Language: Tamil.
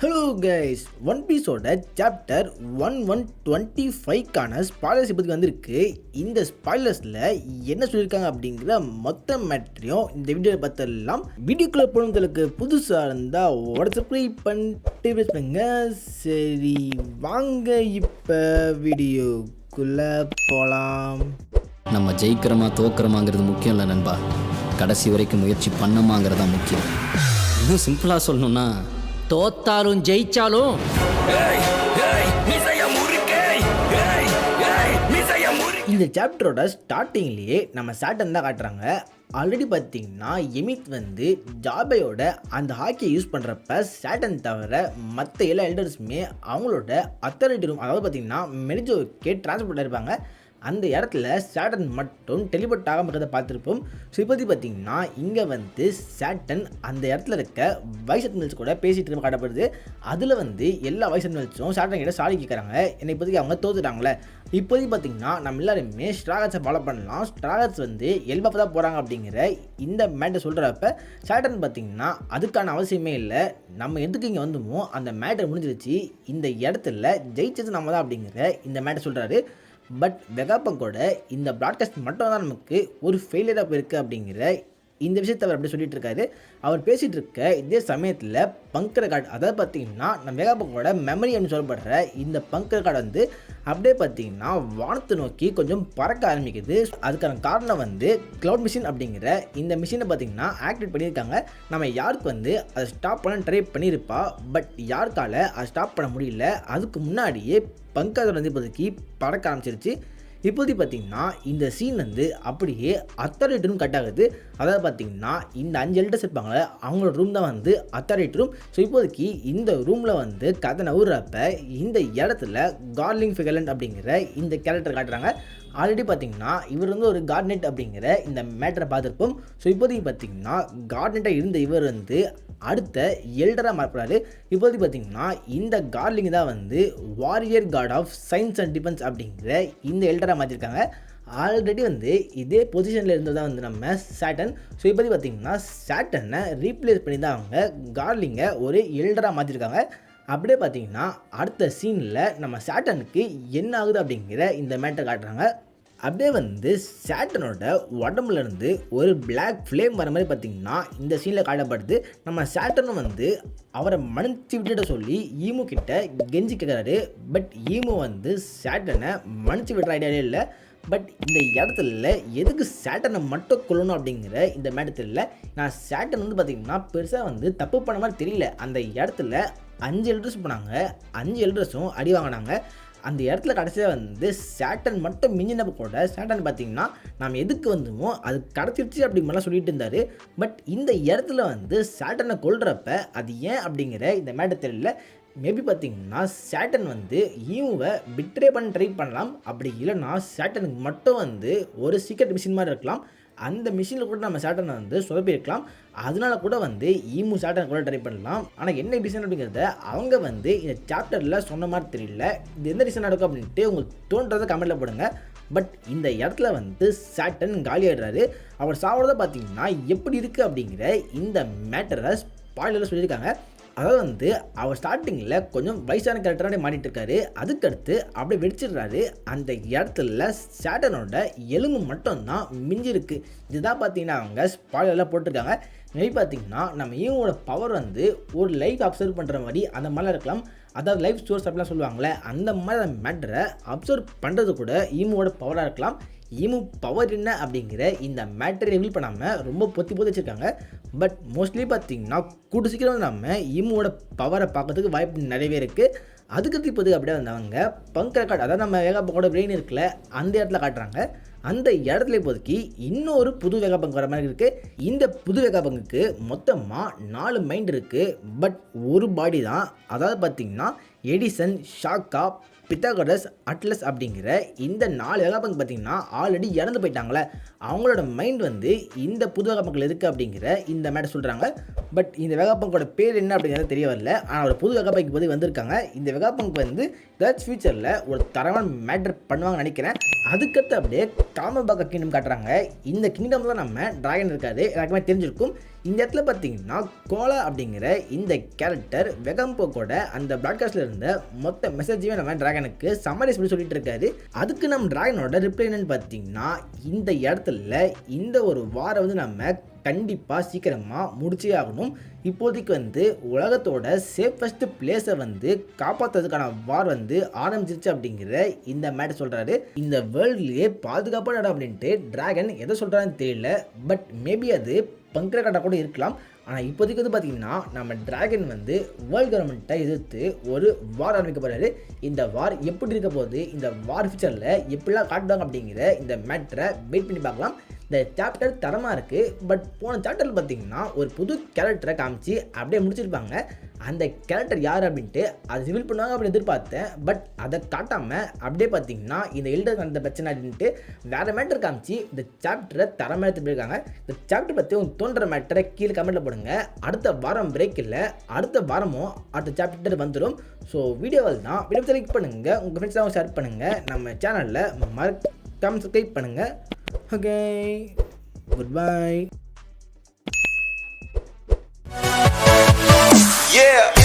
ஹலோ கைஸ், ஒன் பீஸோட சாப்டர் 1125க்கான ஸ்பாய்லர்ஸ் பற்றி வந்திருக்கு. இந்த ஸ்பாய்லர்ஸில் என்ன சொல்லியிருக்காங்க அப்படிங்கிற மொத்த மேட்ரையும் இந்த வீடியோவில் பார்த்தெல்லாம். வீடியோக்குள்ளே போனவங்களுக்கு புதுசாக இருந்தால் சப்ஸ்கிரைப் பண்ணிட்டு பேசுங்க. சரி வாங்க இப்போ வீடியோக்குள்ளே போகலாம். நம்ம ஜெயிக்கிறோமா தோக்கிறோமாங்கிறது முக்கியம் இல்லை நண்பா, கடைசி வரைக்கும் முயற்சி பண்ணமாங்கிறதா முக்கியம். இன்னும் சிம்பிளாக சொல்லணும்னா, தோத்தாலும் ஜெயிச்சாலும் இந்த சாப்டரோட ஸ்டார்டிங்லேயே நம்ம சாட்டன் தான் காட்டுறாங்க. ஆல்ரெடி பார்த்தீங்கன்னா எமித் வந்து ஜாபையோட அந்த ஹாக்கியை யூஸ் பண்ணுறப்ப சாட்டன் தவிர மற்ற எல்லா எல்டர்ஸுமே அவங்களோட அத்தாரிட்டி ரூம், அதாவது பார்த்தீங்கன்னா மெரிஜோவுக்கே டிரான்ஸ்போர்ட் இருப்பாங்க. அந்த இடத்துல சாட்டன் மட்டும் டெலிபோர்ட் ஆகாமல் இருக்கிறத பார்த்துருப்போம். ஸோ இப்போதைக்கு பார்த்தீங்கன்னா இங்கே வந்து சாட்டன் அந்த இடத்துல இருக்க வைஸ் அட்மிரல்ஸ் கூட பேசிகிட்டு இருக்க காட்டப்படுது. அதில் வந்து எல்லா வைஸ் அட்மிரல்ஸும் சாட்டன் கிட்ட சாரி கேட்குறாங்க. என்னை இப்போதைக்கு அவங்க தோத்துட்டாங்களே. இப்போதைக்கு பார்த்தீங்கன்னா நம்ம எல்லாருமே ஸ்ட்ராகட்ஸை ஃபாலோ பண்ணலாம். ஸ்ட்ராகட்ஸ் வந்து எல்பாப்ப தான் போகிறாங்க அப்படிங்கிற இந்த மேட்டை சொல்கிறப்ப சாட்டன் பார்த்தீங்கன்னா அதுக்கான அவசியமே இல்லை, நம்ம எதுக்கு இங்கே வந்துமோ அந்த மேட்டை முடிஞ்சிருச்சு, இந்த இடத்துல ஜெயிச்சது நம்ம தான் அப்படிங்கிற இந்த மேட்டை சொல்கிறாரு. பட் வெகாபங்கோட இந்த ப்ராட்காஸ்ட் மட்டும் தான் நமக்கு ஒரு ஃபெயிலியராக போயிருக்கு அப்படிங்கிற இந்த விஷயத்தை அவர் அப்படி சொல்லிட்டு இருக்காரு. அவர் பேசிகிட்டு இருக்க இதே சமயத்தில் பங்கர் கார்டு, அதாவது பார்த்தீங்கன்னா நம்ம வெகாபங்கோட மெமரி அப்படின்னு சொல்லப்படுற இந்த பங்கர் கார்டு வந்து அப்படியே பார்த்தீங்கன்னா வானத்தை நோக்கி கொஞ்சம் பறக்க ஆரம்பிக்குது. அதுக்கான காரணம் வந்து க்ளவுட் மிஷின் அப்படிங்கிற இந்த மிஷினை பார்த்தீங்கன்னா ஆக்டிவேட் பண்ணியிருக்காங்க. நம்ம யாருக்கு வந்து அதை ஸ்டாப் பண்ண ட்ரை பண்ணியிருப்பா, பட் யாருக்கால அதை ஸ்டாப் பண்ண முடியல. அதுக்கு முன்னாடியே பங்கர் வந்து இப்போதைக்கு பறக்க ஆரம்பிச்சிருச்சு. இப்போதைக்கு பார்த்தீங்கன்னா இந்த சீன் வந்து அப்படியே அத்தாரிட்டி ரூம் கட் ஆகுது. அதாவது பார்த்தீங்கன்னா இந்த 5 எல்டர்ஸ் இருப்பாங்க, அவங்களோட ரூம் தான் வந்து அத்தாரிட்டி ரூம். ஸோ இப்போதைக்கு இந்த ரூமில் வந்து கதை நவுறப்ப இந்த இடத்துல கார்லிங் ஃபிகர்லண்ட் அப்படிங்கிற இந்த கேரக்டர் காட்டுறாங்க. ஆல்ரெடி பார்த்தீங்கன்னா இவர் வந்து ஒரு கார்ட்நெட் அப்படிங்கிற இந்த மேட்டரை பார்த்துருப்போம். ஸோ இப்போதைக்கு பார்த்தீங்கன்னா கார்ட்நெட்டாக இருந்த இவர் வந்து அடுத்த எல்டராக மாறுறாரு. இப்போதைக்கு பார்த்தீங்கன்னா இந்த கார்லிங் தான் வந்து warrior god of science and defence அப்படிங்கிற இந்த எல்டராக மாற்றிருக்காங்க. ஆல்ரெடி வந்து இதே பொசிஷனில் இருந்தது தான் வந்து நம்ம சாட்டன். ஸோ இப்போதைக்கு பார்த்தீங்கன்னா சாட்டனை ரீப்ளேஸ் பண்ணி தான் அவங்க கார்லிங்கை ஒரு எல்டராக மாற்றிருக்காங்க. அப்படியே பார்த்தீங்கன்னா அடுத்த சீனில் நம்ம சாட்டனுக்கு என்ன ஆகுது அப்படிங்கிற இந்த மேட்டை காட்டுறாங்க. அப்படியே வந்து சாட்டனோட உடம்புலேருந்து ஒரு பிளாக் ஃப்ளேம் வர மாதிரி பார்த்தீங்கன்னா இந்த சீனில் காட்டப்படுது. நம்ம சாட்டனும் வந்து அவரை மன்னிச்சு விட்டுட சொல்லி ஈமு கிட்ட கெஞ்சி கேட்குறாரு. பட் ஈமு வந்து சாட்டனை மன்னிச்சு விடுற ஐடியாவே இல்லை. பட் இந்த இடத்துல எதுக்கு சாட்டனை மட்டும் கொள்ளணும் அப்படிங்கிற இந்த மேட்டர் தெரியல. நான் சாட்டன் வந்து பார்த்திங்கன்னா பெருசாக வந்து தப்பு பண்ண மாதிரி தெரியல. அந்த இடத்துல 5 எல்டர்ஸ் போனாங்க, 5 எல்டர்ஸும் அடி வாங்கினாங்க. அந்த இடத்துல கடைசியாக வந்து சாட்டன் மட்டும் மிஞ்சினப்ப கூட சாட்டன் பார்த்திங்கன்னா நாம் எதுக்கு வந்தோமோ அது கடத்திடுச்சு அப்படி மாதிரிலாம் சொல்லிட்டு இருந்தார். பட் இந்த இடத்துல வந்து சாட்டனை கொல்றப்ப அது ஏன் அப்படிங்கிற இந்த மேட்டர் தெரியல. மேபி பார்த்தீங்கன்னா சாட்டன் வந்து ஈமுவை பிட்ரே பண்ண ட்ரை பண்ணலாம். அப்படி இல்லைன்னா சாட்டனுக்கு மட்டும் வந்து ஒரு சீக்ரெட் மிஷின் மாதிரி இருக்கலாம். அந்த மிஷினில் கூட நம்ம சாட்டனை வந்து சொதப்பியிருக்கலாம். அதனால கூட வந்து ஈமு சாட்டன் கூட ட்ரை பண்ணலாம். ஆனால் என்ன ரீசன் அப்படிங்கிறத அவங்க வந்து இந்த சாப்டரில் சொன்ன மாதிரி தெரியல. இது எந்த ரீசன் நடக்கும் அப்படின்ட்டு உங்களுக்கு தோன்றதை கமெண்ட்டில் போடுங்க. பட் இந்த இடத்துல வந்து சாட்டன் காலி ஆகிடுறாரு. அவர் சாப்பிட்றத பார்த்தீங்கன்னா எப்படி இருக்குது அப்படிங்கிற இந்த மேட்டரை ஸ்பாயிலரில் சொல்லியிருக்காங்க. அதாவது வந்து அவர் ஸ்டார்டிங்கில் கொஞ்சம் வயசான கேரக்டராக மாறிட்டு இருக்காரு. அதுக்கடுத்து அப்படியே வெடிச்சிடுறாரு. அந்த இடத்துல சாட்டனோட எலும்பு மட்டும்தான் மிஞ்சிருக்கு. இதுதான் பார்த்தீங்கன்னா அவங்க ஸ்பாயிலரில் போட்டிருக்காங்க. மேபி பார்த்தீங்கன்னா நம்ம இவங்களோட பவர் வந்து ஒரு லைஃப் அப்சர்வ் பண்ணுற மாதிரி அந்த மாதிரிலாம் இருக்கலாம். அதாவது லைஃப் ஸ்டோர்ஸ் அப்படிலாம் சொல்லுவாங்களே, அந்த மாதிரி மேட்டரை அப்சர்வ் பண்ணுறது கூட ஈமோட பவராக இருக்கலாம். ஈமு பவர் என்ன அப்படிங்கிற இந்த மேட்டரை ரிவீல் பண்ணாமல் ரொம்ப பொத்தி வச்சுருக்காங்க. பட் மோஸ்ட்லி பார்த்திங்கன்னா கூட்டு சீக்கிரம் நம்ம ஈமுவோட பவரை பார்க்கறதுக்கு வாய்ப்பு நிறையவே இருக்குது. அதுக்கு இப்போது அப்படியே வந்தவங்க பங்கர் கார்டு, அதாவது நம்ம வேகாபங்கோட பிரெயின் இருக்குல்ல, அந்த இடத்துல காட்டுறாங்க. அந்த இடத்துல இப்போதைக்கு இன்னொரு புது வேகாபங்க் வர மாதிரி இருக்குது. இந்த புது வேகாபங்குக்கு மொத்தமாக 4 மைண்ட் இருக்குது, பட் ஒரு பாடி தான். அதாவது பார்த்திங்கன்னா எடிசன், ஷாக்கா, பித்தாகரஸ், அட்லஸ் அப்படிங்கிற இந்த 4 வேகாபங்க் பார்த்திங்கன்னா ஆல்ரெடி இறந்து போயிட்டாங்களே, அவங்களோட மைண்ட் வந்து இந்த புது வேகாபங்கில் இருக்குது அப்படிங்கிற இந்த மேட்டர் சொல்கிறாங்க. பட் இந்த வெகாபங்கோட பேர் என்ன அப்படிங்கிறது தெரிய வரல. ஆனால் ஒரு புது வெகாபங்க் போது வந்திருக்காங்க. இந்த வெகாபங்க் வந்து ஏதாச்சும் ஃபியூச்சரில் ஒரு தரமான மேட்டர் பண்ணுவாங்கன்னு நினைக்கிறேன். அதுக்கடுத்து அப்படியே காமபாக்கா கிங்டம் காட்டுறாங்க. இந்த கிங்டம் தான் நம்ம டிராகன் இருக்காது, எல்லாருக்குமே தெரிஞ்சிருக்கும். இந்த இடத்துல பார்த்தீங்கன்னா கோலா அப்படிங்கிற இந்த கேரக்டர் வெகம்போக்கோட அந்த ப்ராட்காஸ்டில் இருந்த மொத்த மெசேஜையும் நம்ம டிராகனுக்கு சம்மரைஸ் பண்ணி சொல்லிட்டு இருக்காரு. அதுக்கு நம்ம டிராகனோட ரிப்ளை என்னன்னு பார்த்தீங்கன்னா, இந்த இடத்துல இந்த ஒரு வாரம் வந்து நம்ம கண்டிப்பாக சீக்கிரமாக முடிச்சே ஆகணும். இப்போதைக்கு வந்து உலகத்தோட சேஃபஸ்ட் பிளேஸை வந்து காப்பாற்றுறதுக்கான வார் வந்து ஆரம்பிச்சிருச்சு அப்படிங்கிற இந்த மேட்டர் சொல்கிறாரு. இந்த வேர்ல்ட்லேயே பாதுகாப்பான இடம் அப்படின்ட்டு டிராகன் எதை சொல்கிறான்னு தெரியல. பட் மேபி அது பங்கரகட்டா கூட இருக்கலாம். ஆனால் இப்போதைக்கு வந்து பார்த்திங்கன்னா நம்ம டிராகன் வந்து வேர்ல்டு கவர்மெண்ட்டை எதிர்த்து ஒரு வார் ஆரம்பிக்க போகிறாரு. இந்த வார் எப்படி இருக்க போகுது, இந்த வார் ஃபியூச்சரில் எப்படிலாம் காட்டுவாங்க அப்படிங்கிற இந்த மேட்டரை வெயிட் பண்ணி பார்க்கலாம். இந்த சாப்டர் தரமாக இருக்குது. பட் போன சாப்டரில் பார்த்திங்கன்னா ஒரு புது கேரக்டரை காமிச்சு அப்படியே முடிச்சிருப்பாங்க. அந்த கேரக்டர் யார் அப்படின்ட்டு அது ரிவீல் பண்ணுவாங்க அப்படின்னு எதிர்பார்த்தேன். பட் அதை காட்டாமல் அப்படியே பார்த்திங்கன்னா இந்த எல்டர் அந்த பிரச்சனை அப்படின்ட்டு வேறு மேட்டர் காமிச்சு இந்த சாப்டரை தரமாக எடுத்து போயிருக்காங்க. இந்த சாப்டர் பற்றி உங்களுக்கு தோன்ற மேட்டரை கீழே கமெண்ட்டில் போடுங்க. அடுத்த வாரம் பிரேக் இல்லை, அடுத்த வாரமும் அடுத்த சாப்டர் வந்துடும். ஸோ வீடியோவில் தான் வீடியோ லைக் பண்ணுங்கள், உங்கள் ஃப்ரெண்ட்ஸாகவும் ஷேர் பண்ணுங்கள், நம்ம சேனலில் மறக்காம சப்ஸ்கிரைப் பண்ணுங்கள். Okay, goodbye. Yeah.